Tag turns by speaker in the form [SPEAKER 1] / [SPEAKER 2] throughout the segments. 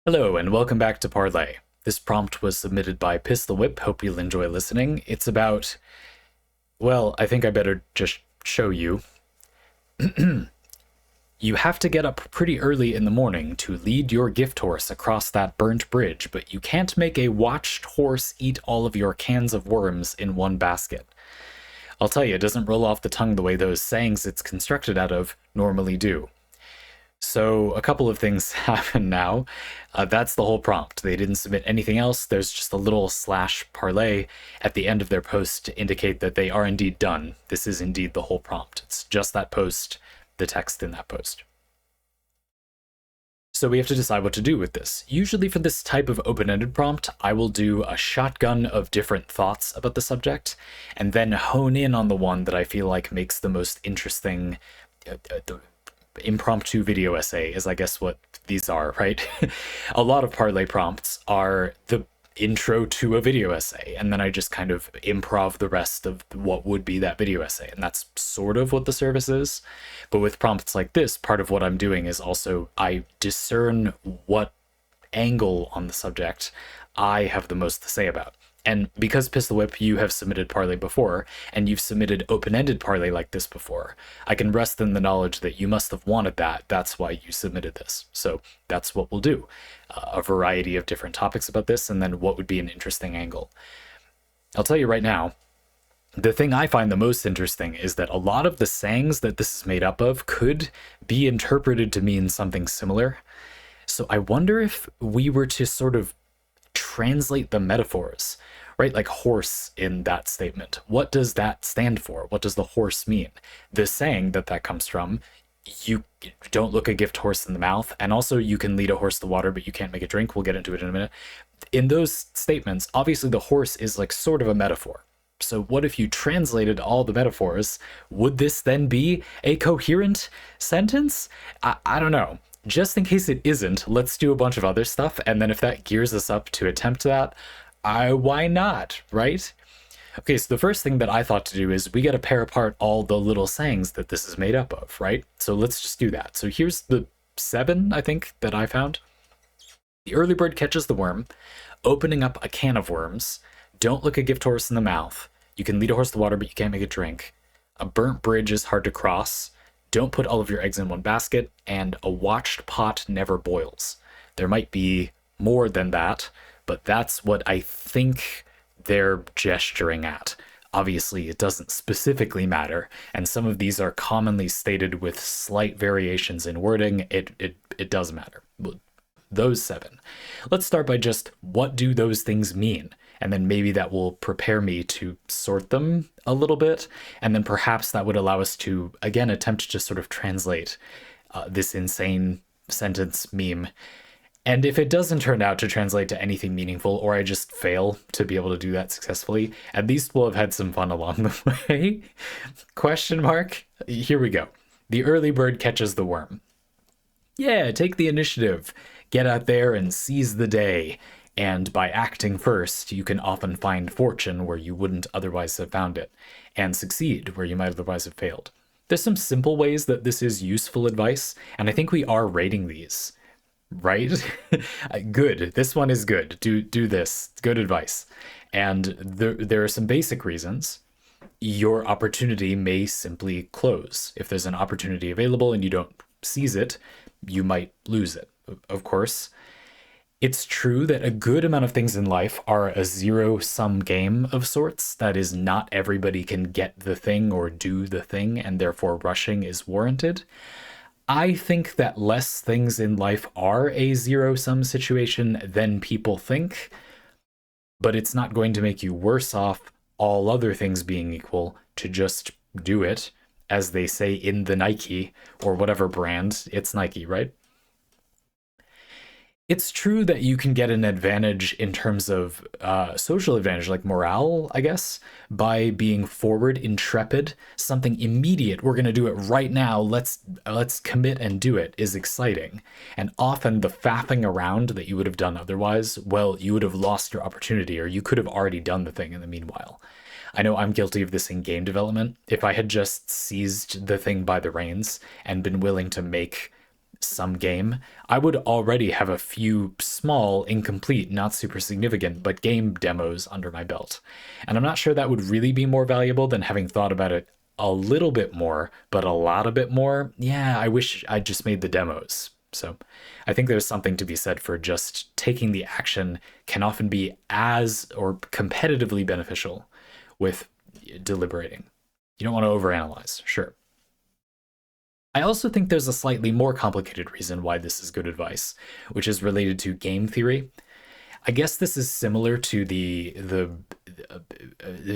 [SPEAKER 1] Hello and welcome back to Parley. This prompt was submitted by PistilWhip. Hope you'll enjoy listening. It's about, well, I think I better just show you. You have to get up pretty early in the morning to lead your gift horse across that burnt bridge, but you can't make a watched horse eat all of your cans of worms in one basket. I'll tell you, it doesn't roll off the tongue the way those sayings it's constructed out of normally do. So a couple of things happen now. That's the whole prompt. They didn't submit anything else. There's just a little /parlay at the end of their post to indicate that they are indeed done. This is indeed the whole prompt. It's just that post, the text in that post. So we have to decide what to do with this. Usually for this type of open-ended prompt, I will do a shotgun of different thoughts about the subject, and then hone in on the one that I feel like makes the most interesting impromptu video essay is I guess what these are, right? A lot of Parley prompts are the intro to a video essay, and then I just kind of improv the rest of what would be that video essay, and that's sort of what the service is. But with prompts like this, part of what I'm doing is also I discern what angle on the subject I have the most to say about. And because PistilWhip, you have submitted Parley before, and you've submitted open-ended Parley like this before, I can rest in the knowledge that you must have wanted that. That's why you submitted this. So that's what we'll do. A variety of different topics about this, and then what would be an interesting angle. I'll tell you right now, the thing I find the most interesting is that a lot of the sayings that this is made up of could be interpreted to mean something similar. So I wonder if we were to sort of translate the metaphors, right? Like horse in that statement. What does that stand for? What does the horse mean? The saying that comes from, you don't look a gift horse in the mouth, and also you can lead a horse to water, but you can't make it drink. We'll get into it in a minute. In those statements, obviously the horse is like sort of a metaphor. So what if you translated all the metaphors? Would this then be a coherent sentence? I don't know. Just in case it isn't, let's do a bunch of other stuff, and then if that gears us up to attempt that, why not, right? Okay, so the first thing that I thought to do is we got to pair apart all the little sayings that this is made up of, right? So let's just do that. So here's the 7, I think, that I found. The early bird catches the worm, opening up a can of worms, don't look a gift horse in the mouth, you can lead a horse to water but you can't make it drink, a burnt bridge is hard to cross, don't put all of your eggs in one basket, and a watched pot never boils. There might be more than that, but that's what I think they're gesturing at. Obviously, it doesn't specifically matter, and some of these are commonly stated with slight variations in wording. It does matter. Those 7. Let's start by just, what do those things mean? And then maybe that will prepare me to sort them a little bit, and then perhaps that would allow us to, again, attempt to sort of translate this insane sentence meme. And if it doesn't turn out to translate to anything meaningful, or I just fail to be able to do that successfully, at least we'll have had some fun along the way. Question mark? Here we go. The early bird catches the worm. Yeah, take the initiative. Get out there and seize the day. And by acting first, you can often find fortune where you wouldn't otherwise have found it, and succeed where you might otherwise have failed. There's some simple ways that this is useful advice, and I think we are rating these, right? Good. This one is good. Do this. Good advice. And there are some basic reasons. Your opportunity may simply close. If there's an opportunity available and you don't seize it, you might lose it. Of course, it's true that a good amount of things in life are a zero-sum game of sorts. That is, not everybody can get the thing or do the thing, and therefore rushing is warranted. I think that less things in life are a zero-sum situation than people think, but it's not going to make you worse off, all other things being equal, to just do it, as they say in the Nike, or whatever brand. It's Nike, right? It's true that you can get an advantage in terms of social advantage, like morale, I guess, by being forward, intrepid. Something immediate, we're going to do it right now, let's commit and do it, is exciting. And often the faffing around that you would have done otherwise, well, you would have lost your opportunity, or you could have already done the thing in the meanwhile. I know I'm guilty of this in game development. If I had just seized the thing by the reins and been willing to make some game, I would already have a few small, incomplete, not super significant, but game demos under my belt. And I'm not sure that would really be more valuable than having thought about it a little bit more, but a lot a bit more. Yeah, I wish I just made the demos. So I think there's something to be said for just taking the action can often be as or competitively beneficial with deliberating. You don't want to overanalyze, sure. I also think there's a slightly more complicated reason why this is good advice, which is related to game theory. I guess this is similar to the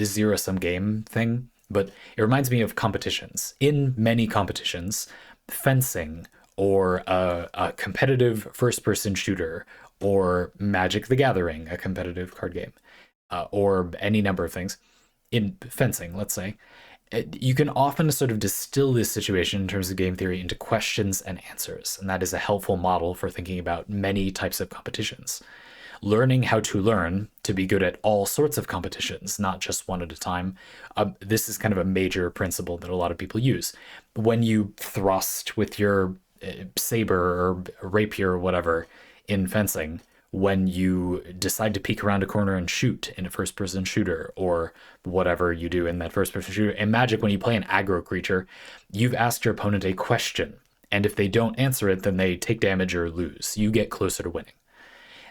[SPEAKER 1] zero sum game thing, but it reminds me of competitions. In many competitions, fencing or a competitive first person shooter or Magic the Gathering, a competitive card game, or any number of things. In fencing, let's say, you can often sort of distill this situation in terms of game theory into questions and answers, and that is a helpful model for thinking about many types of competitions. Learning how to learn to be good at all sorts of competitions, not just one at a time. This is kind of a major principle that a lot of people use. When you thrust with your saber or rapier or whatever in fencing, when you decide to peek around a corner and shoot in a first person shooter or whatever you do in that first person shooter. In Magic, when you play an aggro creature, you've asked your opponent a question. And if they don't answer it, then they take damage or lose. You get closer to winning.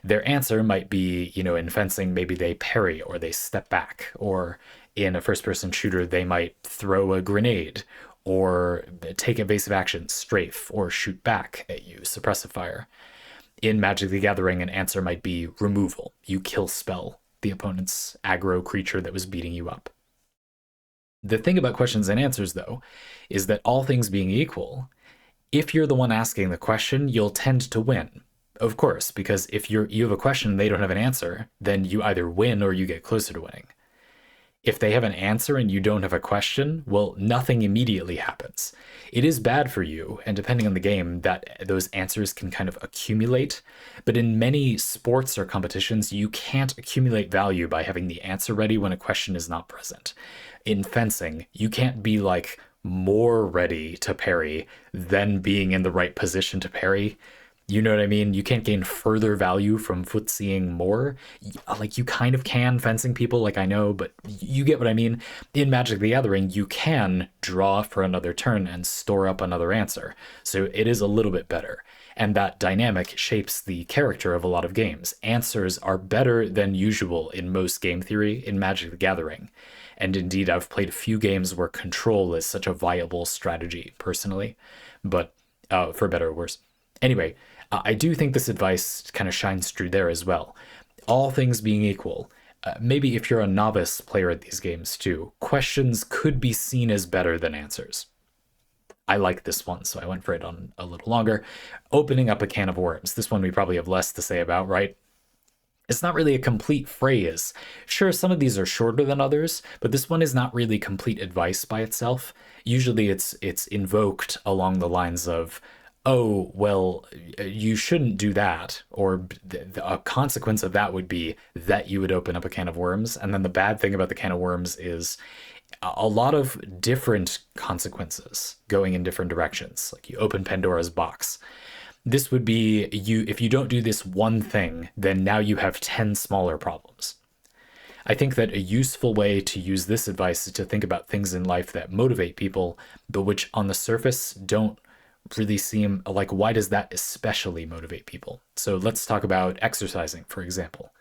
[SPEAKER 1] Their answer might be, in fencing, maybe they parry or they step back, or in a first person shooter, they might throw a grenade or take evasive action, strafe, or shoot back at you, suppressive fire. In Magic the Gathering, an answer might be removal. You kill spell the opponent's aggro creature that was beating you up. The thing about questions and answers, though, is that all things being equal, if you're the one asking the question, you'll tend to win. Of course, because if you have a question and they don't have an answer, then you either win or you get closer to winning. If they have an answer and you don't have a question, well, nothing immediately happens. It is bad for you, and depending on the game, that those answers can kind of accumulate. But in many sports or competitions, you can't accumulate value by having the answer ready when a question is not present. In fencing, you can't be like more ready to parry than being in the right position to parry. You know what I mean? You can't gain further value from footseeing more. Like, you kind of can, fencing people, like, I know, but you get what I mean. In Magic the Gathering, you can draw for another turn and store up another answer. So it is a little bit better. And that dynamic shapes the character of a lot of games. Answers are better than usual in most game theory in Magic the Gathering. And indeed, I've played a few games where control is such a viable strategy, personally. But for better or worse. Anyway, I do think this advice kind of shines through there as well. All things being equal, maybe if you're a novice player at these games too, questions could be seen as better than answers. I like this one, so I went for it on a little longer. Opening up a can of worms. This one we probably have less to say about, right? It's not really a complete phrase. Sure, some of these are shorter than others, but this one is not really complete advice by itself. Usually it's invoked along the lines of, oh, well, you shouldn't do that, or a consequence of that would be that you would open up a can of worms. And then the bad thing about the can of worms is a lot of different consequences going in different directions. Like, you open Pandora's box. This would be, if you don't do this one thing, then now you have 10 smaller problems. I think that a useful way to use this advice is to think about things in life that motivate people, but which on the surface don't really seem like, why does that especially motivate people? So let's talk about exercising, for example.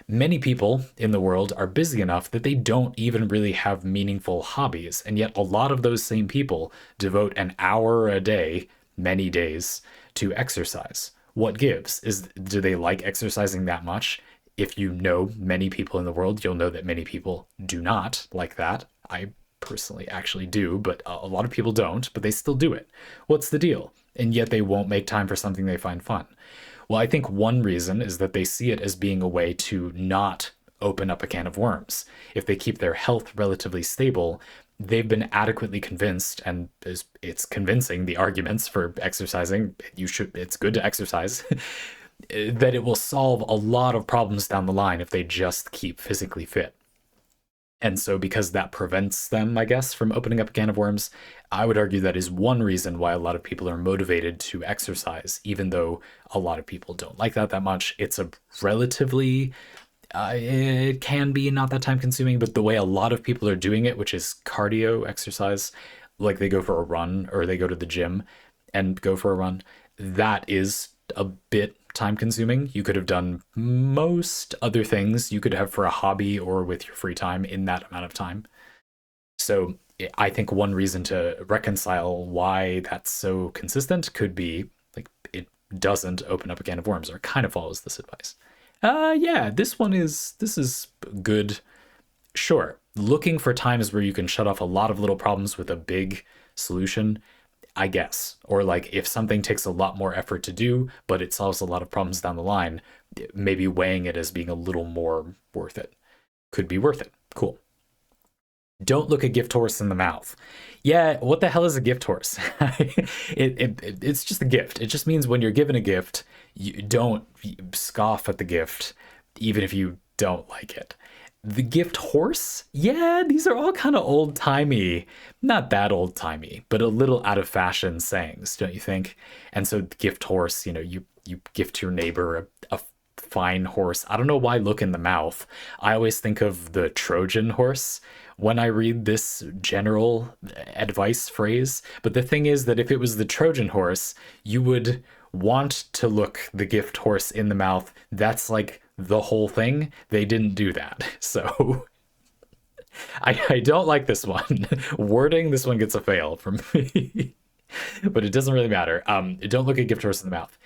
[SPEAKER 1] Many people in the world are busy enough that they don't even really have meaningful hobbies, and yet a lot of those same people devote an hour a day, many days, to exercise. What gives? Do they like exercising that much? If you know many people in the world, you'll know that many people do not like that. I personally actually do, but a lot of people don't, but they still do it. What's the deal? And yet they won't make time for something they find fun. Well, I think one reason is that they see it as being a way to not open up a can of worms. If they keep their health relatively stable, they've been adequately convinced, and it's convincing, the arguments for exercising, it's good to exercise, that it will solve a lot of problems down the line if they just keep physically fit. And so, because that prevents them, I guess, from opening up a can of worms, I would argue that is one reason why a lot of people are motivated to exercise, even though a lot of people don't like that much. It's a relatively, it can be not that time consuming, but the way a lot of people are doing it, which is cardio exercise, like they go for a run or they go to the gym and go for a run, that is a bit time consuming. You could have done most other things you could have for a hobby or with your free time in that amount of time. So I think one reason to reconcile why that's so consistent could be like it doesn't open up a can of worms or kind of follows this advice. Yeah, this is good. Sure. Looking for times where you can shut off a lot of little problems with a big solution, I guess. Or like if something takes a lot more effort to do, but it solves a lot of problems down the line, maybe weighing it as being a little more worth it. Could be worth it. Cool. Don't look a gift horse in the mouth. Yeah, what the hell is a gift horse? It's just a gift. It just means when you're given a gift, you don't scoff at the gift, even if you don't like it. The gift horse? Yeah, these are all kind of old timey. Not that old timey, but a little out of fashion sayings, don't you think? And so, the gift horse, you gift your neighbor a fine horse. I don't know why look in the mouth. I always think of the Trojan horse when I read this general advice phrase. But the thing is that if it was the Trojan horse, you would want to look the gift horse in the mouth. That's like the whole thing. They didn't do that. So I don't like this one. Wording, this one gets a fail from me. But it doesn't really matter. Don't look a gift horse in the mouth.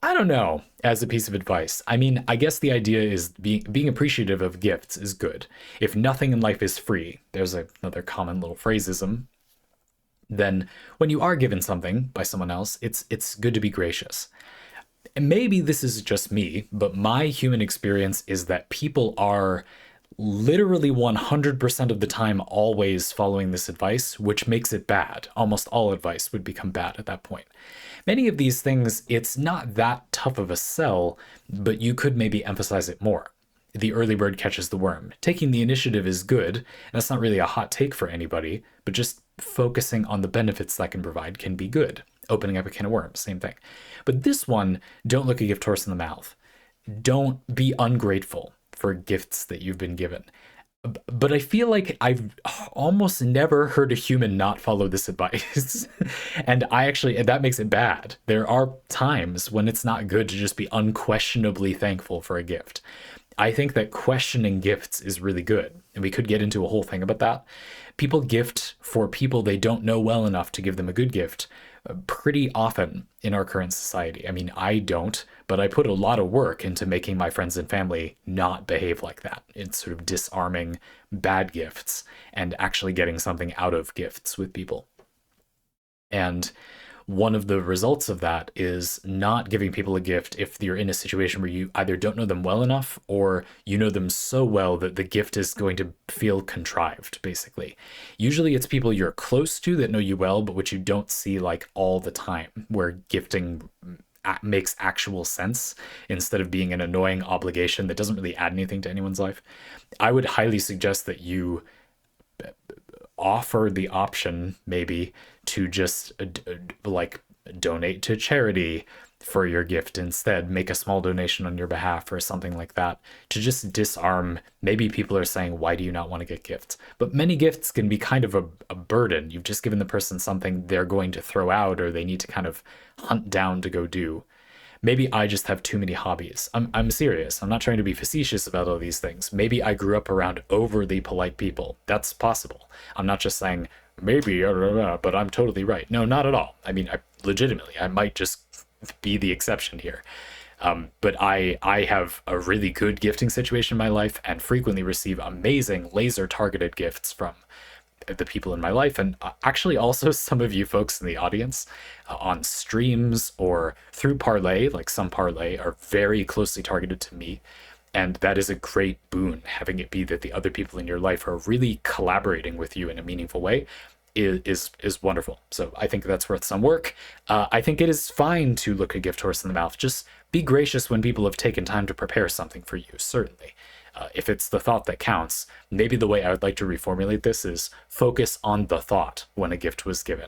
[SPEAKER 1] I don't know, as a piece of advice. I mean, I guess the idea is being appreciative of gifts is good. If nothing in life is free, there's another common little phraseism, then when you are given something by someone else, it's good to be gracious. And maybe this is just me, but my human experience is that people are literally 100% of the time always following this advice, which makes it bad. Almost all advice would become bad at that point. Many of these things, it's not that tough of a sell, but you could maybe emphasize it more. The early bird catches the worm. Taking the initiative is good, and that's not really a hot take for anybody, but just focusing on the benefits that can provide can be good. Opening up a can of worms, same thing. But this one, don't look a gift horse in the mouth. Don't be ungrateful for gifts that you've been given. But I feel like I've almost never heard a human not follow this advice. And that makes it bad. There are times when it's not good to just be unquestionably thankful for a gift. I think that questioning gifts is really good. And we could get into a whole thing about that. People gift for people they don't know well enough to give them a good gift pretty often in our current society. I mean, I don't, but I put a lot of work into making my friends and family not behave like that. It's sort of disarming bad gifts and actually getting something out of gifts with people. And one of the results of that is not giving people a gift if you're in a situation where you either don't know them well enough or you know them so well that the gift is going to feel contrived, basically. Usually it's people you're close to that know you well, but which you don't see like all the time, where gifting makes actual sense instead of being an annoying obligation that doesn't really add anything to anyone's life. I would highly suggest that you offer the option maybe to just like donate to charity for your gift instead, make a small donation on your behalf or something like that, to just disarm. Maybe people are saying, why do you not want to get gifts? But many gifts can be kind of a burden. You've just given the person something they're going to throw out or they need to kind of hunt down to go do. Maybe I just have too many hobbies. I'm serious. I'm not trying to be facetious about all these things. Maybe I grew up around overly polite people. That's possible. I'm not just saying maybe, but I'm totally right. No, not at all. I mean, I might just be the exception here. But I have a really good gifting situation in my life and frequently receive amazing laser targeted gifts from the people in my life, and actually also some of you folks in the audience on streams or through Parley. Like, some Parley are very closely targeted to me, and that is a great boon. Having it be that the other people in your life are really collaborating with you in a meaningful way is wonderful. So I think that's worth some work. I think it is fine to look a gift horse in the mouth. Just be gracious when people have taken time to prepare something for you, certainly. If it's the thought that counts, maybe the way I would like to reformulate this is focus on the thought when a gift was given.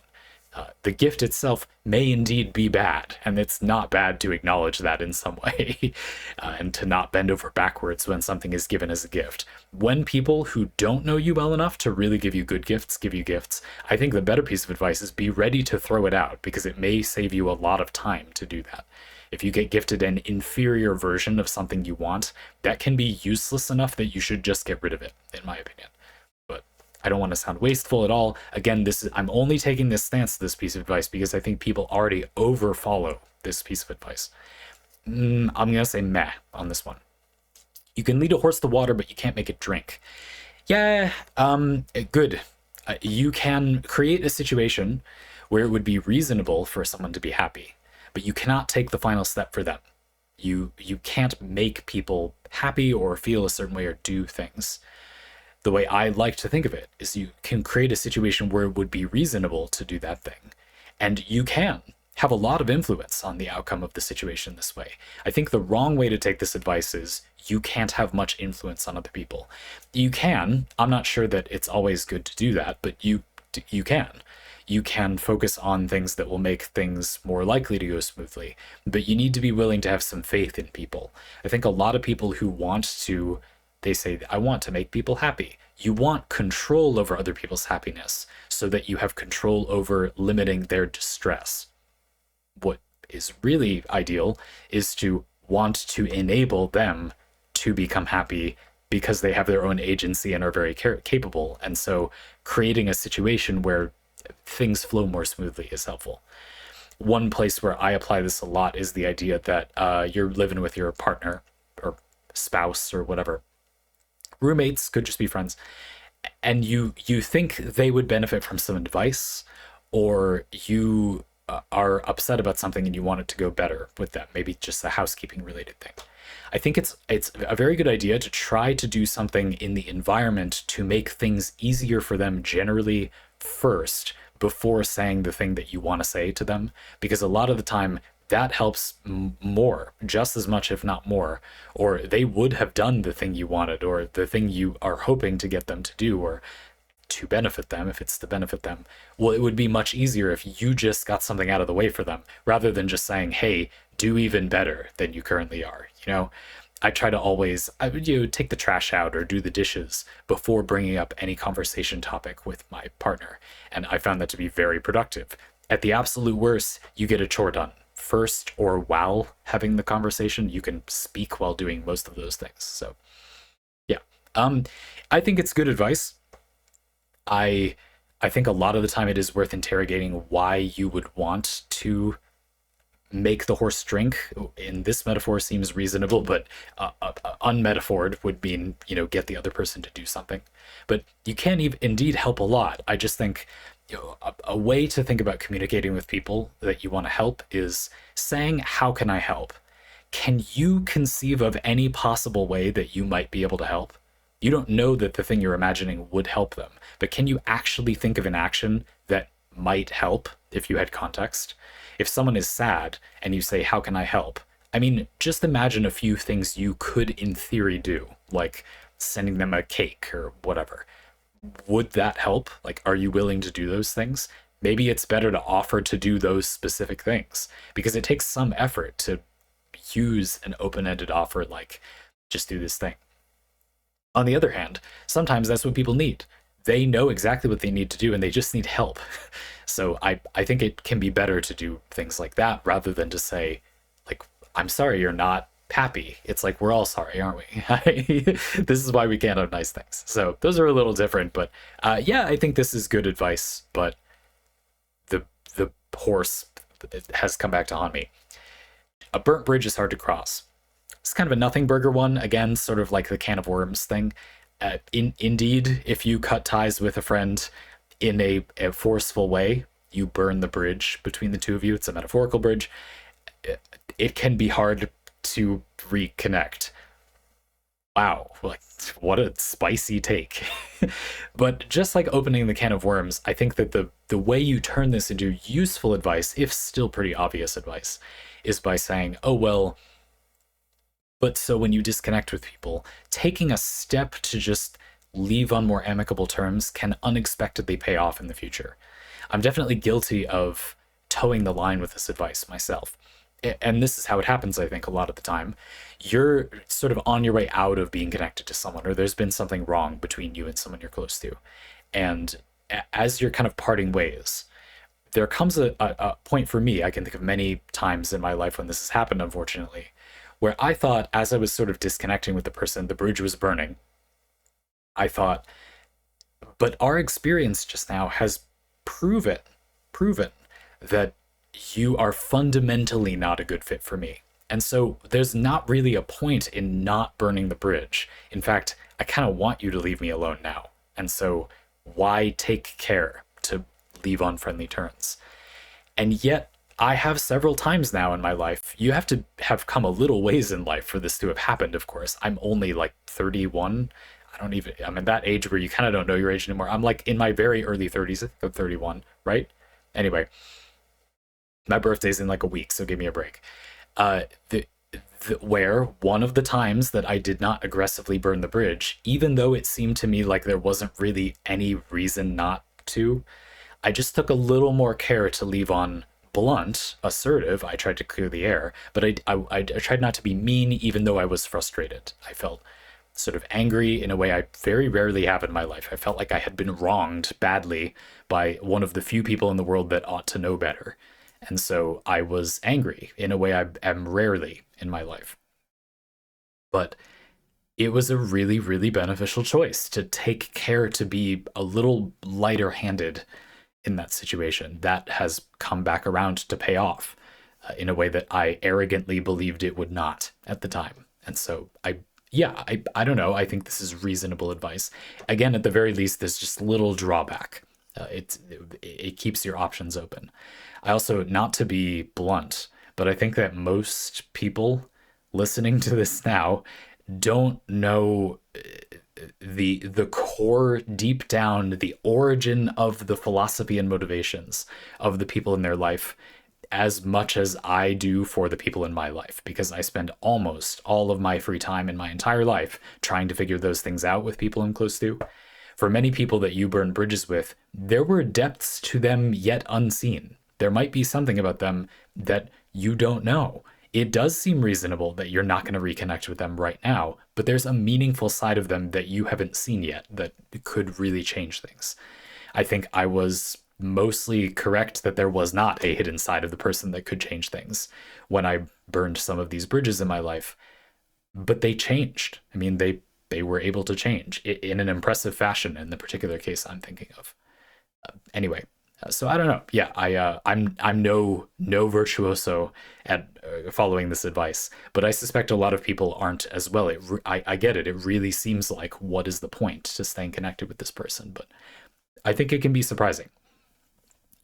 [SPEAKER 1] The gift itself may indeed be bad, and it's not bad to acknowledge that in some way, and to not bend over backwards when something is given as a gift. When people who don't know you well enough to really give you good gifts give you gifts, I think the better piece of advice is be ready to throw it out, because it may save you a lot of time to do that. If you get gifted an inferior version of something you want, that can be useless enough that you should just get rid of it, in my opinion. I don't want to sound wasteful at all. Again, I'm only taking this stance to this piece of advice because I think people already overfollow this piece of advice. I'm going to say meh on this one. You can lead a horse to water, but you can't make it drink. Yeah, good. You can create a situation where it would be reasonable for someone to be happy, but you cannot take the final step for them. You can't make people happy or feel a certain way or do things. The way I like to think of it is you can create a situation where it would be reasonable to do that thing. And you can have a lot of influence on the outcome of the situation this way. I think the wrong way to take this advice is you can't have much influence on other people. You can. I'm not sure that it's always good to do that, but you can. You can focus on things that will make things more likely to go smoothly, but you need to be willing to have some faith in people. I think a lot of people who they say, I want to make people happy. You want control over other people's happiness so that you have control over limiting their distress. What is really ideal is to want to enable them to become happy because they have their own agency and are very capable. And so creating a situation where things flow more smoothly is helpful. One place where I apply this a lot is the idea that you're living with your partner or spouse or whatever. Roommates, could just be friends, and you think they would benefit from some advice, or you are upset about something and you want it to go better with them, maybe just a housekeeping related thing. I think it's a very good idea to try to do something in the environment to make things easier for them generally first before saying the thing that you want to say to them, because a lot of the time that helps more, just as much, if not more, or they would have done the thing you wanted, or the thing you are hoping to get them to do, or to benefit them, if it's to benefit them. Well, it would be much easier if you just got something out of the way for them, rather than just saying, hey, do even better than you currently are. I try to always, take the trash out or do the dishes before bringing up any conversation topic with my partner, and I found that to be very productive. At the absolute worst, you get a chore done first, or while having the conversation. You can speak while doing most of those things. So yeah, I think it's good advice. I think a lot of the time it is worth interrogating why you would want to make the horse drink. In this metaphor seems reasonable, but unmetaphored would mean, get the other person to do something. But you can indeed help a lot. I just think a way to think about communicating with people that you want to help is saying, how can I help? Can you conceive of any possible way that you might be able to help? You don't know that the thing you're imagining would help them, but can you actually think of an action that might help if you had context? If someone is sad and you say, how can I help? I mean, just imagine a few things you could in theory do, like sending them a cake or whatever. Would that help? Like, are you willing to do those things? Maybe it's better to offer to do those specific things, because it takes some effort to use an open-ended offer like, just do this thing. On the other hand, sometimes that's what people need. They know exactly what they need to do and they just need help. So I think it can be better to do things like that rather than to say, like, I'm sorry you're not happy. It's like, we're all sorry, aren't we? This is why we can't have nice things. So those are a little different, but yeah, I think this is good advice, but the horse has come back to haunt me. A burnt bridge is hard to cross. It's kind of a nothing burger one, again, sort of like the can of worms thing. Indeed, if you cut ties with a friend in a forceful way, you burn the bridge between the two of you. It's a metaphorical bridge. It can be hard to reconnect. Wow, like, what a spicy take. But just like opening the can of worms, I think that the way you turn this into useful advice, if still pretty obvious advice, is by saying, oh, well, But so when you disconnect with people, taking a step to just leave on more amicable terms can unexpectedly pay off in the future. I'm definitely guilty of towing the line with this advice myself. And this is how it happens, I think, a lot of the time. You're sort of on your way out of being connected to someone, or there's been something wrong between you and someone you're close to. And as you're kind of parting ways, there comes a point for me, I can think of many times in my life when this has happened, unfortunately, where I thought as I was sort of disconnecting with the person, the bridge was burning. I thought, but our experience just now has proven, proven that you are fundamentally not a good fit for me. And so there's not really a point in not burning the bridge. In fact, I kind of want you to leave me alone now. And so why take care to leave on friendly terms? And yet, I have several times now in my life, you have to have come a little ways in life for this to have happened, of course. I'm only like 31. I'm in that age where you kind of don't know your age anymore. I'm like in my very early 30s. I think I'm 31, right? Anyway, my birthday's in like a week, so give me a break. The where one of the times that I did not aggressively burn the bridge, even though it seemed to me like there wasn't really any reason not to, I just took a little more care to leave on blunt, assertive. I tried to clear the air, but I tried not to be mean, even though I was frustrated. I felt sort of angry in a way I very rarely have in my life. I felt like I had been wronged badly by one of the few people in the world that ought to know better. And so I was angry in a way I am rarely in my life. But it was a really, really beneficial choice to take care to be a little lighter handed in that situation. That has come back around to pay off in a way that I arrogantly believed it would not at the time. And so I don't know. I think this is reasonable advice. Again, at the very least, there's just little drawback. It keeps your options open. I also, not to be blunt, but I think that most people listening to this now don't know the core, deep down, the origin of the philosophy and motivations of the people in their life as much as I do for the people in my life, because I spend almost all of my free time in my entire life trying to figure those things out with people I'm close to. For many people that you burn bridges with, there were depths to them yet unseen. There might be something about them that you don't know. It does seem reasonable that you're not going to reconnect with them right now, but there's a meaningful side of them that you haven't seen yet that could really change things. I think I was mostly correct that there was not a hidden side of the person that could change things when I burned some of these bridges in my life, but they changed. I mean, they were able to change in an impressive fashion in the particular case I'm thinking of. Anyway, so I don't know. Yeah, I'm no virtuoso at following this advice, but I suspect a lot of people aren't as well. I get it. It really seems like, what is the point to staying connected with this person? But I think it can be surprising.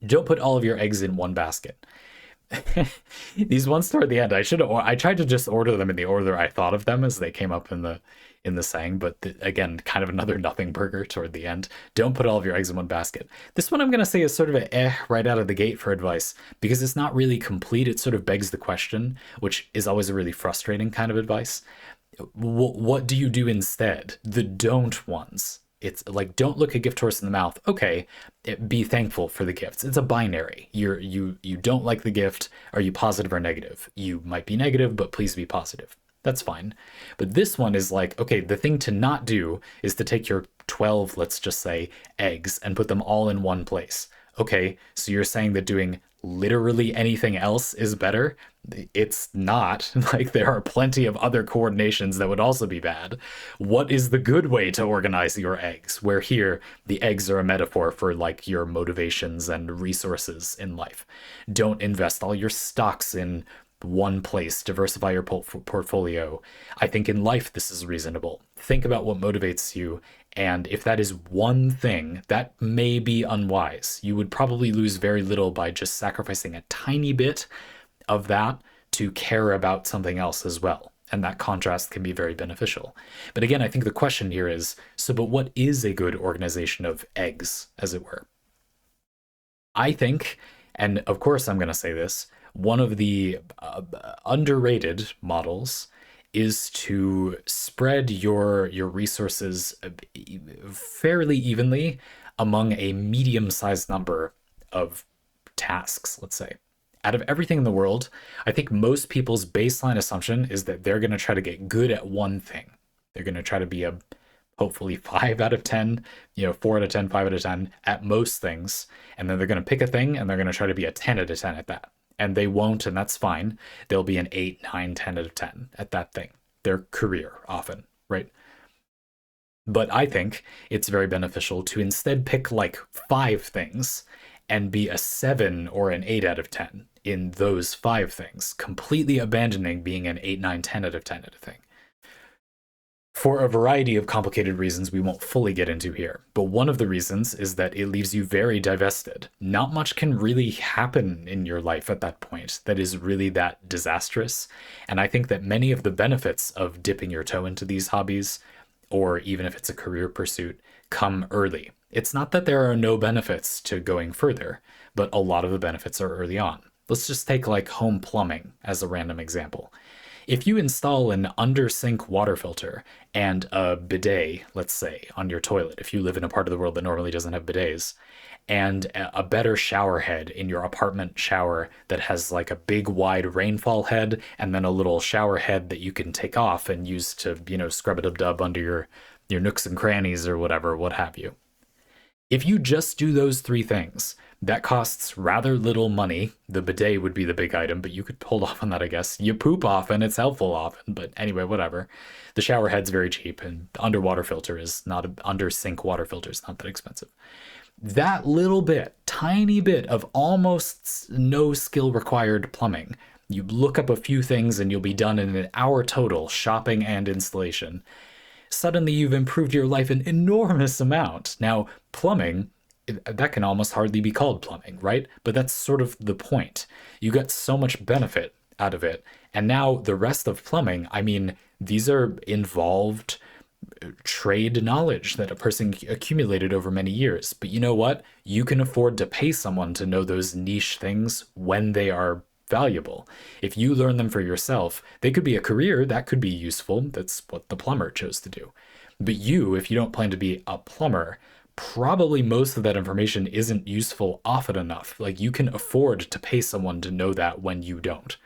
[SPEAKER 1] Don't put all of your eggs in one basket. These ones toward the end, I tried to just order them in the order I thought of them as they came up in the saying, but again, kind of another nothing burger toward the end. Don't put all of your eggs in one basket. This one I'm going to say is sort of a right out of the gate for advice, because it's not really complete. It sort of begs the question, which is always a really frustrating kind of advice. What do you do instead? The don't ones. It's like, don't look a gift horse in the mouth. Okay, be thankful for the gifts. It's a binary. You don't like the gift. Are you positive or negative? You might be negative, but please be positive. That's fine. But this one is like, okay, the thing to not do is to take your 12, let's just say, eggs and put them all in one place. Okay, so you're saying that doing literally anything else is better? It's not. Like, there are plenty of other coordinations that would also be bad. What is the good way to organize your eggs? Where here, the eggs are a metaphor for like your motivations and resources in life. Don't invest all your stocks in one place. Diversify your portfolio. I think in life this is reasonable. Think about what motivates you, and if that is one thing, that may be unwise. You would probably lose very little by just sacrificing a tiny bit of that to care about something else as well. And that contrast can be very beneficial. But again, I think the question here is, so but what is a good organization of eggs, as it were? I think, and of course I'm going to say this, one of the underrated models is to spread your resources fairly evenly among a medium-sized number of tasks, let's say. Out of everything in the world, I think most people's baseline assumption is that they're going to try to get good at one thing. They're going to try to be a hopefully 5 out of 10, 4 out of 10, 5 out of 10 at most things. And then they're going to pick a thing and they're going to try to be a 10 out of 10 at that. And they won't, and that's fine. They'll be an 8, 9, 10 out of 10 at that thing. Their career often, right? But I think it's very beneficial to instead pick like 5 things and be a 7 or an 8 out of 10 in those 5 things, completely abandoning being an 8, 9, 10 out of 10 at a thing. For a variety of complicated reasons we won't fully get into here, but one of the reasons is that it leaves you very divested. Not much can really happen in your life at that point that is really that disastrous, and I think that many of the benefits of dipping your toe into these hobbies, or even if it's a career pursuit, come early. It's not that there are no benefits to going further, but a lot of the benefits are early on. Let's just take like home plumbing as a random example. If you install an under-sink water filter and a bidet, let's say, on your toilet, if you live in a part of the world that normally doesn't have bidets, and a better shower head in your apartment shower that has like a big wide rainfall head and then a little shower head that you can take off and use to, scrub-a-dub-dub under your nooks and crannies or whatever, what have you. If you just do those 3 things, that costs rather little money. The bidet would be the big item, but you could hold off on that, I guess. You poop often, it's helpful often, but anyway, whatever. The shower head's very cheap, and underwater filter is not, under sink water filter is not that expensive. That little bit, tiny bit of almost no skill required plumbing, you look up a few things and you'll be done in an hour total, shopping and installation. Suddenly you've improved your life an enormous amount. Now, plumbing, that can almost hardly be called plumbing, right? But that's sort of the point. You get so much benefit out of it. And now the rest of plumbing, I mean, these are involved trade knowledge that a person accumulated over many years. But you know what? You can afford to pay someone to know those niche things when they are valuable. If you learn them for yourself, they could be a career, that could be useful. That's what the plumber chose to do. But you, if you don't plan to be a plumber, probably most of that information isn't useful often enough. Like, you can afford to pay someone to know that when you don't.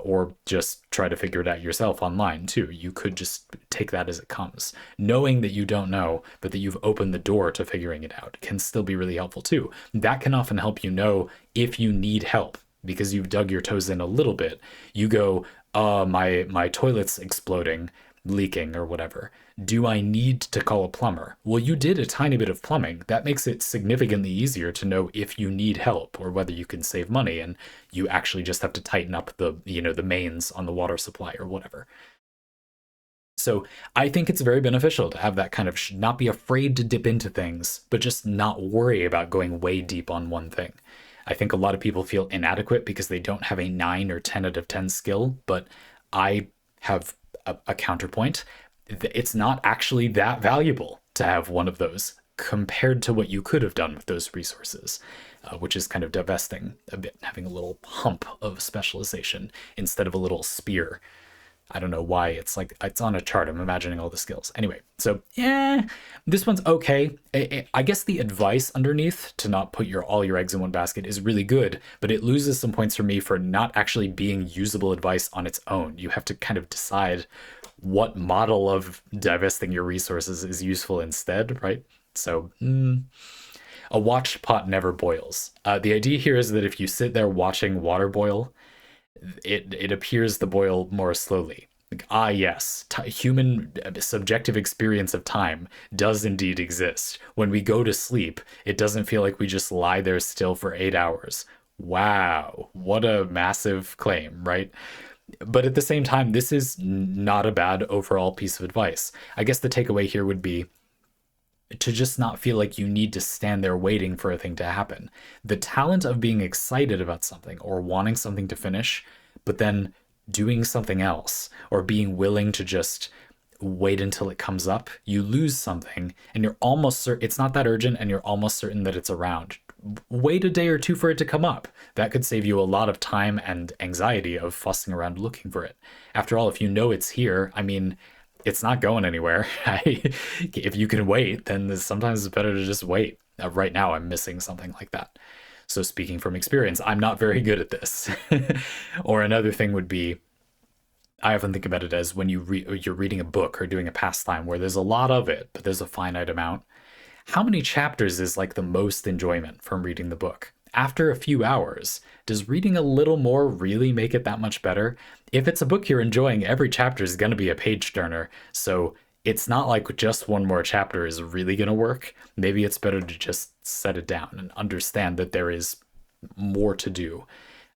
[SPEAKER 1] Or just try to figure it out yourself online too. You could just take that as it comes. Knowing that you don't know, but that you've opened the door to figuring it out can still be really helpful too. That can often help you know if you need help, because you've dug your toes in a little bit. You go, my toilet's exploding, leaking or whatever. Do I need to call a plumber? Well, you did a tiny bit of plumbing. That makes it significantly easier to know if you need help or whether you can save money and you actually just have to tighten up the mains on the water supply or whatever. So I think it's very beneficial to have that kind of not be afraid to dip into things, but just not worry about going way deep on one thing. I think a lot of people feel inadequate because they don't have a 9 or 10 out of 10 skill, but I have a counterpoint. It's not actually that valuable to have one of those compared to what you could have done with those resources, which is kind of divesting a bit, having a little hump of specialization instead of a little spear. I don't know why it's like it's on a chart. I'm imagining all the skills. Anyway, so yeah, this one's okay. I guess the advice underneath to not put all your eggs in one basket is really good, but it loses some points for me for not actually being usable advice on its own. You have to kind of decide what model of divesting your resources is useful instead, right? So a watched pot never boils. The idea here is that if you sit there watching water boil, it appears to boil more slowly. Like, yes, human subjective experience of time does indeed exist. When we go to sleep, it doesn't feel like we just lie there still for 8 hours. Wow, what a massive claim, right? But at the same time, this is not a bad overall piece of advice. I guess the takeaway here would be to just not feel like you need to stand there waiting for a thing to happen. The talent of being excited about something or wanting something to finish, but then doing something else or being willing to just wait until it comes up, you lose something and you're almost certain it's not that urgent and you're almost certain that it's around. wait a day or two for it to come up. That could save you a lot of time and anxiety of fussing around looking for it. After all, if you know it's here, I mean, it's not going anywhere. If you can wait, then sometimes it's better to just wait. Right now, I'm missing something like that. So speaking from experience, I'm not very good at this. Or another thing would be, I often think about it as when you're reading a book or doing a pastime where there's a lot of it, but there's a finite amount. How many chapters is like the most enjoyment from reading the book? After a few hours, does reading a little more really make it that much better? If it's a book you're enjoying, every chapter is going to be a page turner. So it's not like just one more chapter is really going to work. Maybe it's better to just set it down and understand that there is more to do.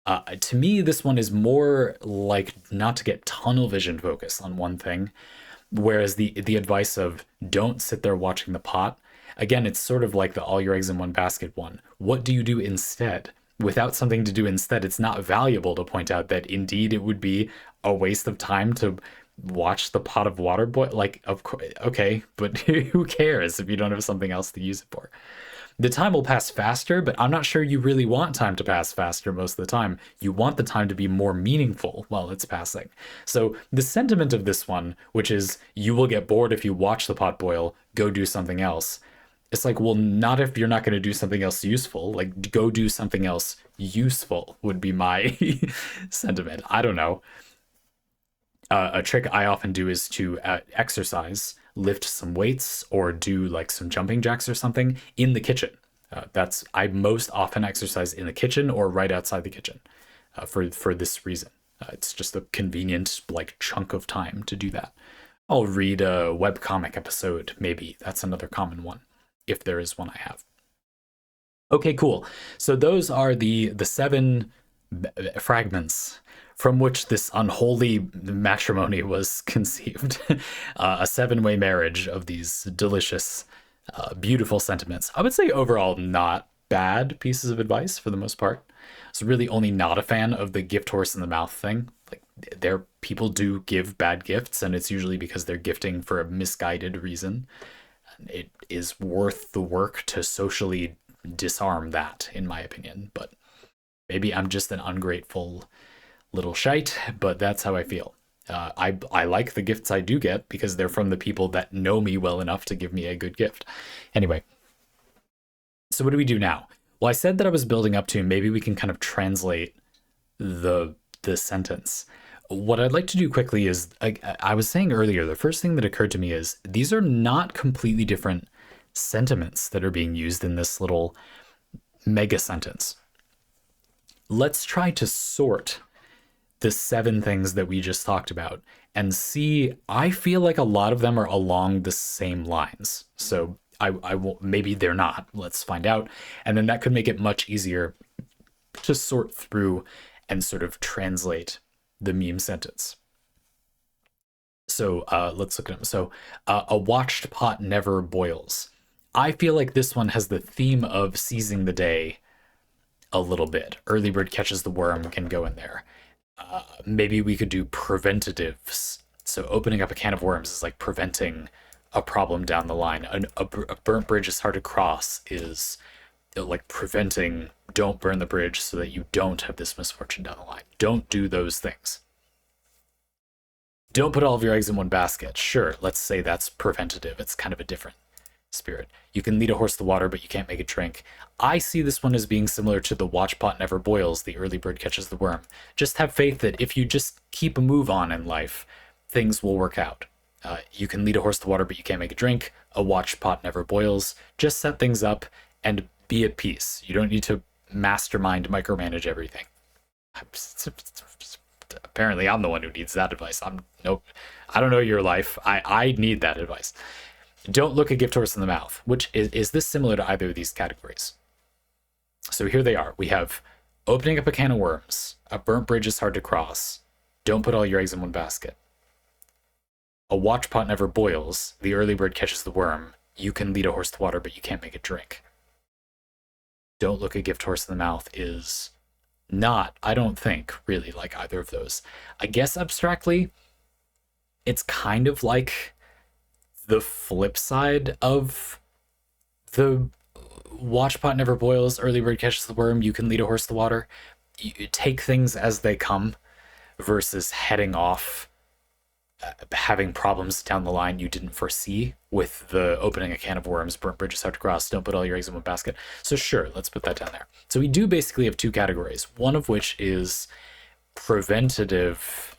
[SPEAKER 1] To me, this one is more like not to get tunnel vision focused on one thing, whereas the advice of don't sit there watching the pot, again, it's sort of like the all your eggs in one basket one. What do you do instead? Without something to do instead, it's not valuable to point out that indeed it would be a waste of time to watch the pot of water boil. Like, of course, okay, but who cares if you don't have something else to use it for? The time will pass faster, but I'm not sure you really want time to pass faster most of the time. You want the time to be more meaningful while it's passing. So the sentiment of this one, which is you will get bored if you watch the pot boil, go do something else. It's like, well, not if you're not going to do something else useful. Like, go do something else useful would be my sentiment. I don't know. A trick I often do is to exercise, lift some weights, or do like some jumping jacks or something in the kitchen. I most often exercise in the kitchen or right outside the kitchen for this reason. It's just a convenient like chunk of time to do that. I'll read a webcomic episode, maybe. That's another common one, if there is one I have. Okay, cool. So those are the 7 fragments from which this unholy matrimony was conceived. A 7-way marriage of these delicious, beautiful sentiments. I would say overall not bad pieces of advice for the most part. I was really only not a fan of the gift horse in the mouth thing. Like, people do give bad gifts, and it's usually because they're gifting for a misguided reason. It is worth the work to socially disarm that, in my opinion. But maybe I'm just an ungrateful little shite, but that's how I feel. I like the gifts I do get because they're from the people that know me well enough to give me a good gift. Anyway, so what do we do now? Well, I said that I was building up to maybe we can kind of translate the sentence. What I'd like to do quickly is, I was saying earlier, the first thing that occurred to me is these are not completely different sentiments that are being used in this little mega sentence. Let's try to sort the 7 things that we just talked about and see. I feel like a lot of them are along the same lines. So I will, maybe they're not. Let's find out. And then that could make it much easier to sort through and sort of translate the meme sentence. So let's look at them. So a watched pot never boils. I feel like this one has the theme of seizing the day a little bit. Early bird catches the worm can go in there. Maybe we could do preventatives. So opening up a can of worms is like preventing a problem down the line. A burnt bridge is hard to cross is like preventing, don't burn the bridge so that you don't have this misfortune down the line. Don't do those things. Don't put all of your eggs in one basket. Sure, let's say that's preventative. It's kind of a different spirit. You can lead a horse to water, but you can't make it drink. I see this one as being similar to the watch pot never boils, the early bird catches the worm. Just have faith that if you just keep a move on in life, things will work out. You can lead a horse to water, but you can't make it drink. A watch pot never boils. Just set things up and be at peace. You don't need to mastermind, micromanage everything. Apparently, I'm the one who needs that advice. Nope. I don't know your life. I need that advice. Don't look a gift horse in the mouth. Which is this similar to either of these categories? So here they are. We have opening up a can of worms. A burnt bridge is hard to cross. Don't put all your eggs in one basket. A watch pot never boils. The early bird catches the worm. You can lead a horse to water, but you can't make it drink. Don't look a gift horse in the mouth is not, I don't think, really like either of those. I guess abstractly, it's kind of like the flip side of the watch pot never boils, early bird catches the worm, you can lead a horse to water. You take things as they come versus heading off, having problems down the line you didn't foresee with the opening a can of worms, burnt bridges hard to cross, don't put all your eggs in one basket. So sure, let's put that down there. So we do basically have two categories, one of which is preventative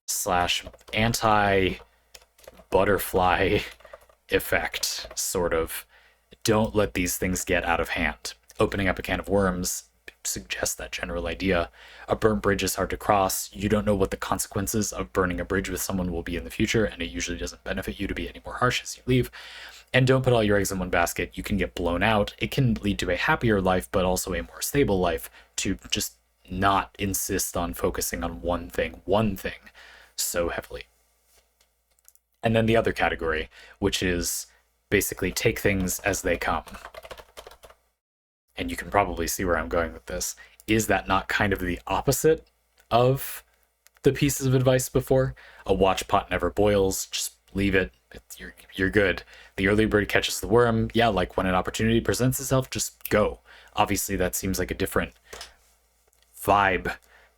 [SPEAKER 1] slash anti-butterfly effect, sort of. Don't let these things get out of hand. Opening up a can of worms suggests that general idea. A burnt bridge is hard to cross. You don't know what the consequences of burning a bridge with someone will be in the future, and it usually doesn't benefit you to be any more harsh as you leave. And don't put all your eggs in one basket. You can get blown out. It can lead to a happier life, but also a more stable life, to just not insist on focusing on one thing so heavily. And then the other category, which is basically take things as they come. And you can probably see where I'm going with this. Is that not kind of the opposite of the pieces of advice before? A watch pot never boils, just leave it, you're good. The early bird catches the worm, yeah, like when an opportunity presents itself, just go. Obviously that seems like a different vibe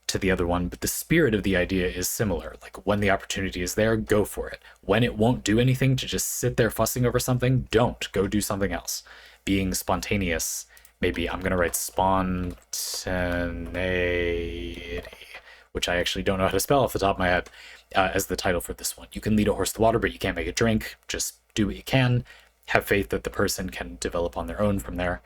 [SPEAKER 1] to the other one, but the spirit of the idea is similar. Like when the opportunity is there, go for it. When it won't do anything to just sit there fussing over something, don't. Go do something else. Being spontaneous. Maybe I'm going to write spontaneity, which I actually don't know how to spell off the top of my head, as the title for this one. You can lead a horse to water, but you can't make it drink. Just do what you can. Have faith that the person can develop on their own from there.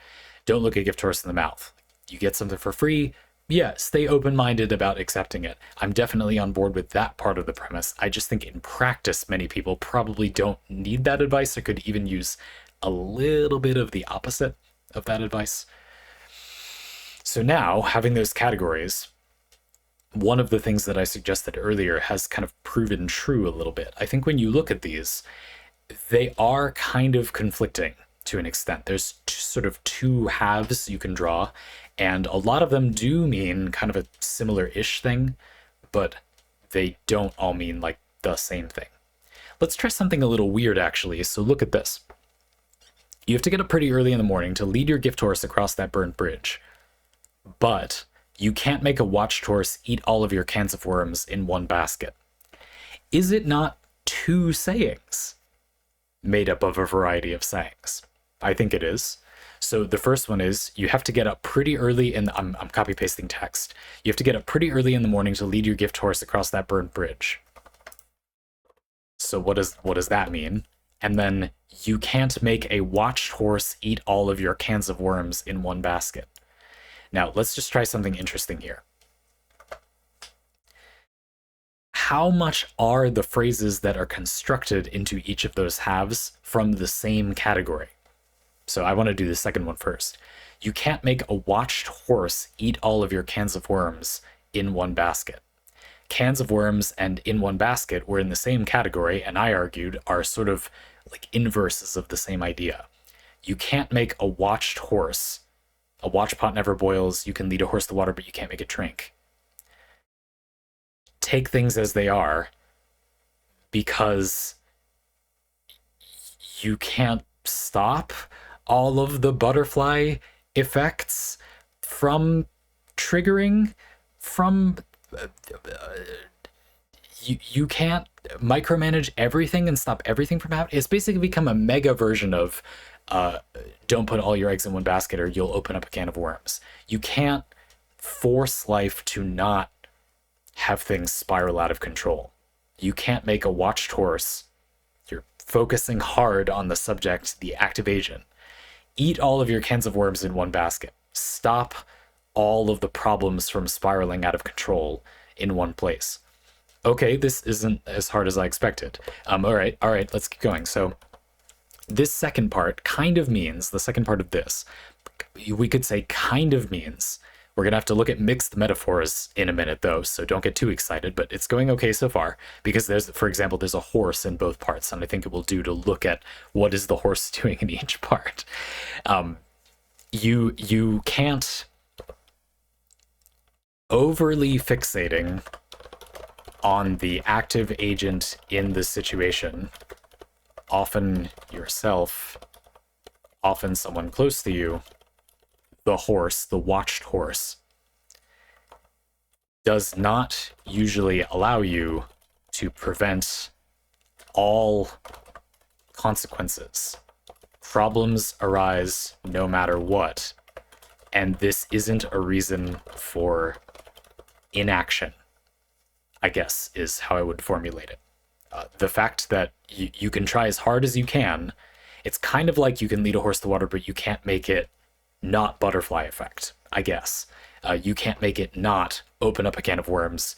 [SPEAKER 1] Don't look a gift horse in the mouth. You get something for free. Yeah, stay open-minded about accepting it. I'm definitely on board with that part of the premise. I just think in practice, many people probably don't need that advice or could even use a little bit of the opposite of that advice. So now, having those categories, one of the things that I suggested earlier has kind of proven true a little bit. I think when you look at these, they are kind of conflicting to an extent. There's sort of two halves you can draw, and a lot of them do mean kind of a similar-ish thing, but they don't all mean like the same thing. Let's try something a little weird, actually. So look at this. You have to get up pretty early in the morning to lead your gift horse across that burnt bridge, but you can't make a watched horse eat all of your cans of worms in one basket. Is it not two sayings made up of a variety of sayings? I think it is. So the first one is you have to get up pretty early in I'm copy pasting text. You have to get up pretty early in the morning to lead your gift horse across that burnt bridge. So what does that mean? And then you can't make a watched horse eat all of your cans of worms in one basket. Now, let's just try something interesting here. How much are the phrases that are constructed into each of those halves from the same category? So I want to do the second one first. You can't make a watched horse eat all of your cans of worms in one basket. Cans of worms and in one basket were in the same category, and I argued are sort of like inverses of the same idea. You can't make a watched horse. A watch pot never boils. You can lead a horse to water, but you can't make it drink. Take things as they are, because you can't stop all of the butterfly effects from triggering, from you can't micromanage everything and stop everything from happening. It's basically become a mega version of don't put all your eggs in one basket or you'll open up a can of worms. You can't force life to not have things spiral out of control. You can't make a watched horse. You're focusing hard on the subject, the active agent. Eat all of your cans of worms in one basket. Stop all of the problems from spiraling out of control in one place. Okay, this isn't as hard as I expected. All right, let's keep going. So this second part kind of means, the second part of this, we could say kind of means, we're going to have to look at mixed metaphors in a minute though, so don't get too excited, but it's going okay so far, because there's, for example, there's a horse in both parts, and I think it will do to look at what is the horse doing in each part. You can't overly fixating on the active agent in the situation, often yourself, often someone close to you, the horse, the watched horse, does not usually allow you to prevent all consequences. Problems arise no matter what, and this isn't a reason for inaction, I guess, is how I would formulate it. The fact that you can try as hard as you can, it's kind of like you can lead a horse to water, but you can't make it not butterfly effect, I guess. You can't make it not open up a can of worms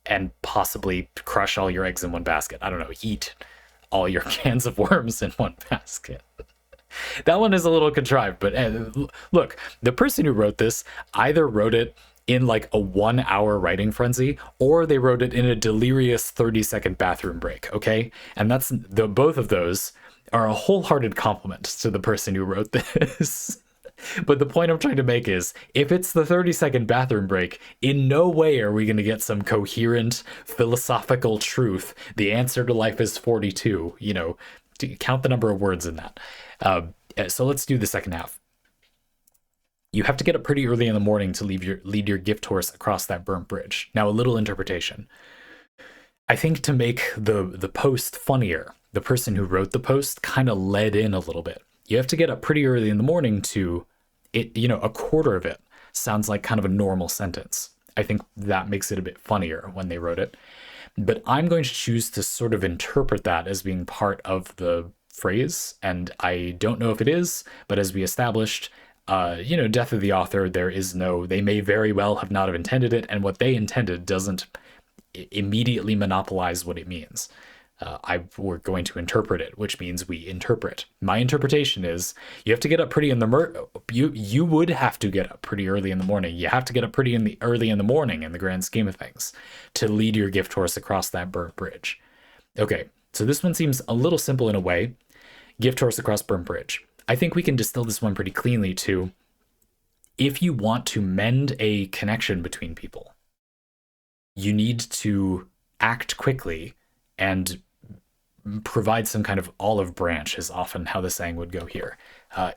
[SPEAKER 1] and possibly crush all your eggs in one basket. I don't know, eat all your cans of worms in one basket. That one is a little contrived, but look, the person who wrote this either wrote it in like a 1 hour writing frenzy, or they wrote it in a delirious 30-second bathroom break, okay? And that's both of those are a wholehearted compliment to the person who wrote this. But the point I'm trying to make is, if it's the 30-second bathroom break, in no way are we going to get some coherent philosophical truth. The answer to life is 42, you know, count the number of words in that. So let's do the second half. You have to get up pretty early in the morning to lead your gift horse across that burnt bridge. Now, a little interpretation. I think to make the post funnier, the person who wrote the post kind of led in a little bit. You have to get up pretty early in the morning to it, you know, a quarter of it sounds like kind of a normal sentence. I think that makes it a bit funnier when they wrote it. But I'm going to choose to sort of interpret that as being part of the phrase, and I don't know if it is, but as we established, you know, death of the author, they may very well have not have intended it, and what they intended doesn't immediately monopolize what it means. We're going to interpret it, which means we interpret. My interpretation is you have to get up pretty in the you would have to get up pretty early in the morning. You have to get up pretty early in the morning in the grand scheme of things to lead your gift horse across that burnt bridge. Okay, so this one seems a little simple in a way. Gift horse across burnt bridge. I think we can distill this one pretty cleanly to, if you want to mend a connection between people, you need to act quickly and provide some kind of olive branch is often how the saying would go here.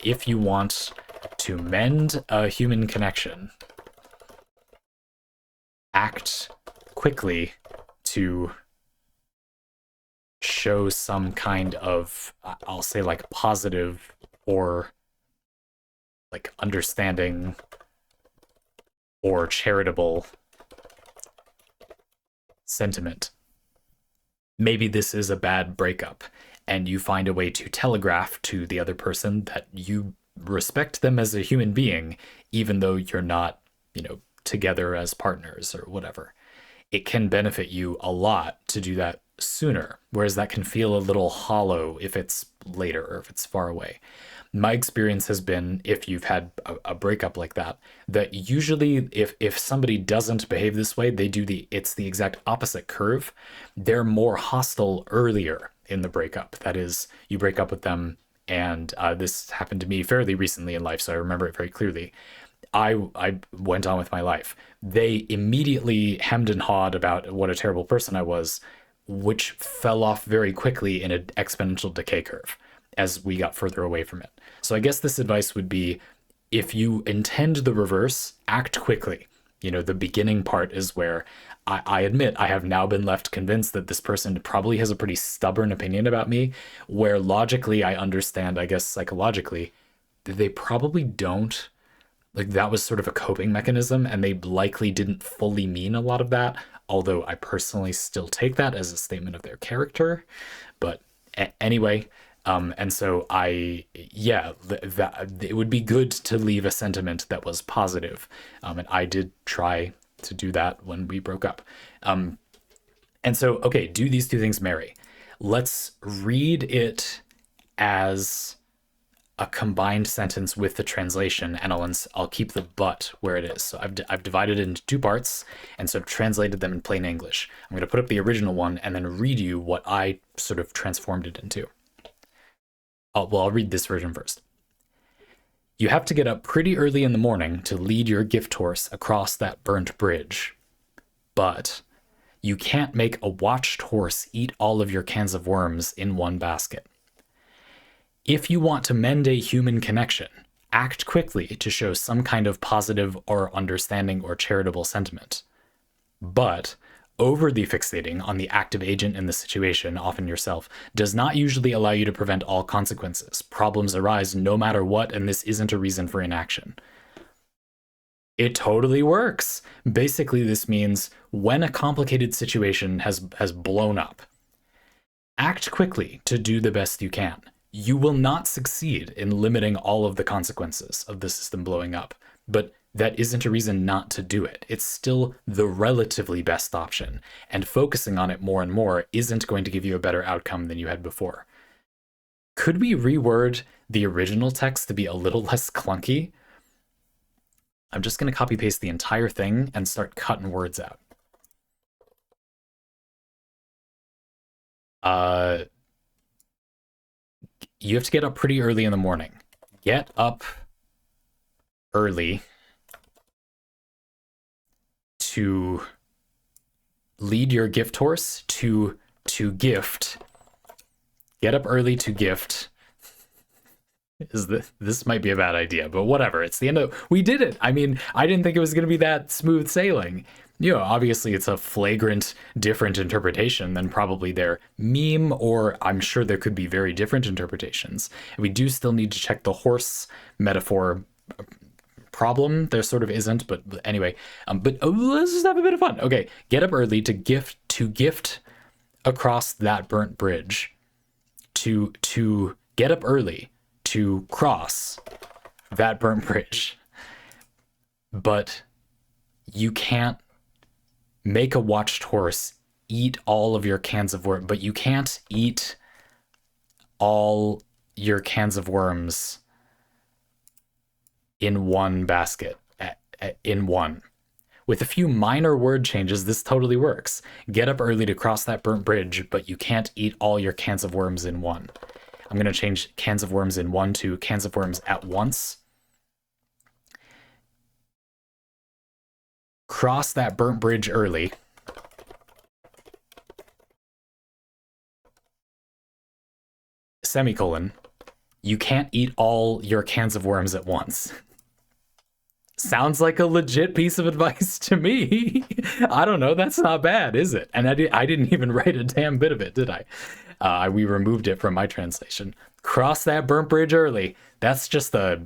[SPEAKER 1] If you want to mend a human connection, act quickly to show some kind of, I'll say like positive or like understanding or charitable sentiment. Maybe this is a bad breakup, and you find a way to telegraph to the other person that you respect them as a human being, even though you're not, you know, together as partners or whatever. It can benefit you a lot to do that sooner, whereas that can feel a little hollow if it's later or if it's far away. My experience has been, if you've had a breakup like that, that usually if somebody doesn't behave this way, it's the exact opposite curve. They're more hostile earlier in the breakup. That is, you break up with them, and this happened to me fairly recently in life, so I remember it very clearly. I went on with my life. They immediately hemmed and hawed about what a terrible person I was, which fell off very quickly in an exponential decay curve as we got further away from it. So I guess this advice would be, if you intend the reverse, act quickly. You know, the beginning part is where I admit I have now been left convinced that this person probably has a pretty stubborn opinion about me, where logically I understand, I guess psychologically, that they probably don't. Like, that was sort of a coping mechanism, and they likely didn't fully mean a lot of that, although I personally still take that as a statement of their character. But anyway, and so it would be good to leave a sentiment that was positive. And I did try to do that when we broke up. And so, okay, do these two things marry? Let's read it as a combined sentence with the translation, and I'll keep the but where it is. So I've divided it into two parts, and so I've translated them in plain English. I'm going to put up the original one and then read you what I sort of transformed it into. I'll read this version first. You have to get up pretty early in the morning to lead your gift horse across that burnt bridge, but you can't make a watched horse eat all of your cans of worms in one basket. If you want to mend a human connection, Act quickly to show some kind of positive or understanding or charitable sentiment. But overly fixating on the active agent in the situation, often yourself, does not usually allow you to prevent all consequences. Problems arise no matter what, and this isn't a reason for inaction. It totally works. Basically, this means when a complicated situation has blown up, act quickly to do the best you can. You will not succeed in limiting all of the consequences of the system blowing up, but that isn't a reason not to do it. It's still the relatively best option, and focusing on it more and more isn't going to give you a better outcome than you had before. Could we reword the original text to be a little less clunky? I'm just going to copy paste the entire thing and start cutting words out. You have to get up pretty early in the morning. Get up early to lead your gift horse to gift. Get up early to gift. This might be a bad idea, but whatever. It's the end of... We did it! I mean, I didn't think it was going to be that smooth sailing. You know, obviously it's a flagrant different interpretation than probably their meme, or I'm sure there could be very different interpretations. We do still need to check the horse metaphor problem. There sort of isn't, but anyway. But let's just have a bit of fun. Okay, get up early to gift across that burnt bridge. To get up early to cross that burnt bridge. But you can't make a watched horse eat all of your cans of worms, but you can't eat all your cans of worms in one basket, in one. With a few minor word changes, this totally works. Get up early to cross that burnt bridge, but you can't eat all your cans of worms in one. I'm going to change cans of worms in one to cans of worms at once. Cross that burnt bridge early. Semicolon. You can't eat all your cans of worms at once. Sounds like a legit piece of advice to me. I don't know. That's not bad, is it? And I didn't even write a damn bit of it, did I? We removed it from my translation. Cross that burnt bridge early. That's just a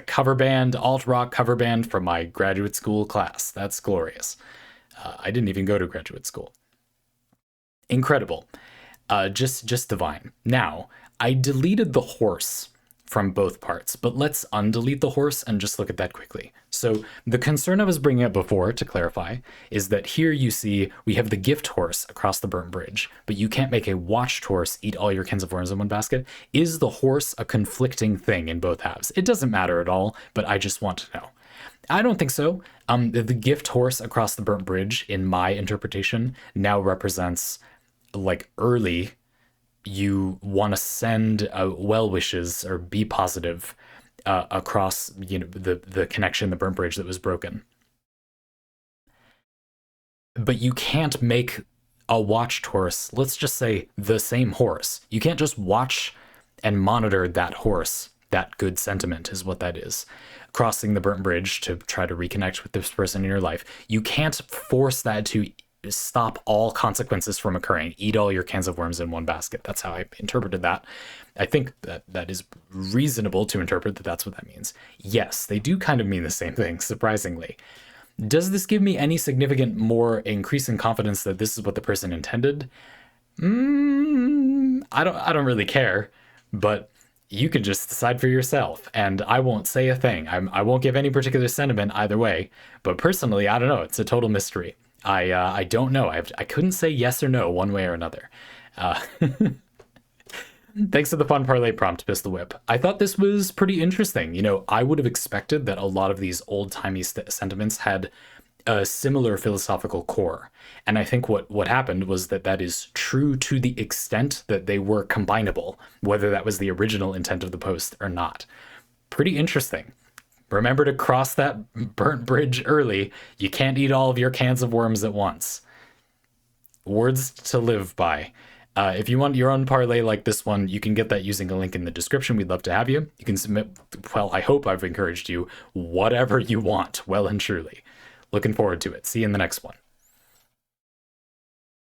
[SPEAKER 1] cover band, alt rock cover band from my graduate school class. That's glorious. I didn't even go to graduate school. Incredible. Just divine. Now, I deleted the horse from both parts, but let's undelete the horse and just look at that quickly. So the concern I was bringing up before, to clarify, is that here you see we have the gift horse across the burnt bridge, but you can't make a watched horse eat all your cans of worms in one basket. Is the horse a conflicting thing in both halves? It doesn't matter at all, but I just want to know. I don't think so. The gift horse across the burnt bridge, in my interpretation, now represents like early. You want to send well wishes or be positive across, you know, the connection, the burnt bridge that was broken. But you can't make a watched horse, let's just say the same horse. You can't just watch and monitor that horse. That good sentiment is what that is. Crossing the burnt bridge to try to reconnect with this person in your life. You can't force that to stop all consequences from occurring. Eat all your cans of worms in one basket. That's how I interpreted that. I think that is reasonable to interpret that that's what that means. Yes, they do kind of mean the same thing, surprisingly. Does this give me any significant more increase in confidence that this is what the person intended? I don't really care, but you can just decide for yourself, and I won't say a thing. I won't give any particular sentiment either way, but personally, I don't know. It's a total mystery. I don't know. I couldn't say yes or no one way or another. Thanks for the fun parlay prompt, PistilWhip. I thought this was pretty interesting. You know, I would have expected that a lot of these old-timey sentiments had a similar philosophical core. And I think what happened was that is true to the extent that they were combinable, whether that was the original intent of the post or not. Pretty interesting. Remember to cross that burnt bridge early. You can't eat all of your cans of worms at once. Words to live by. If you want your own parlay like this one, you can get that using a link in the description. We'd love to have you. You can submit, well, I hope I've encouraged you, whatever you want, well and truly. Looking forward to it. See you in the next one.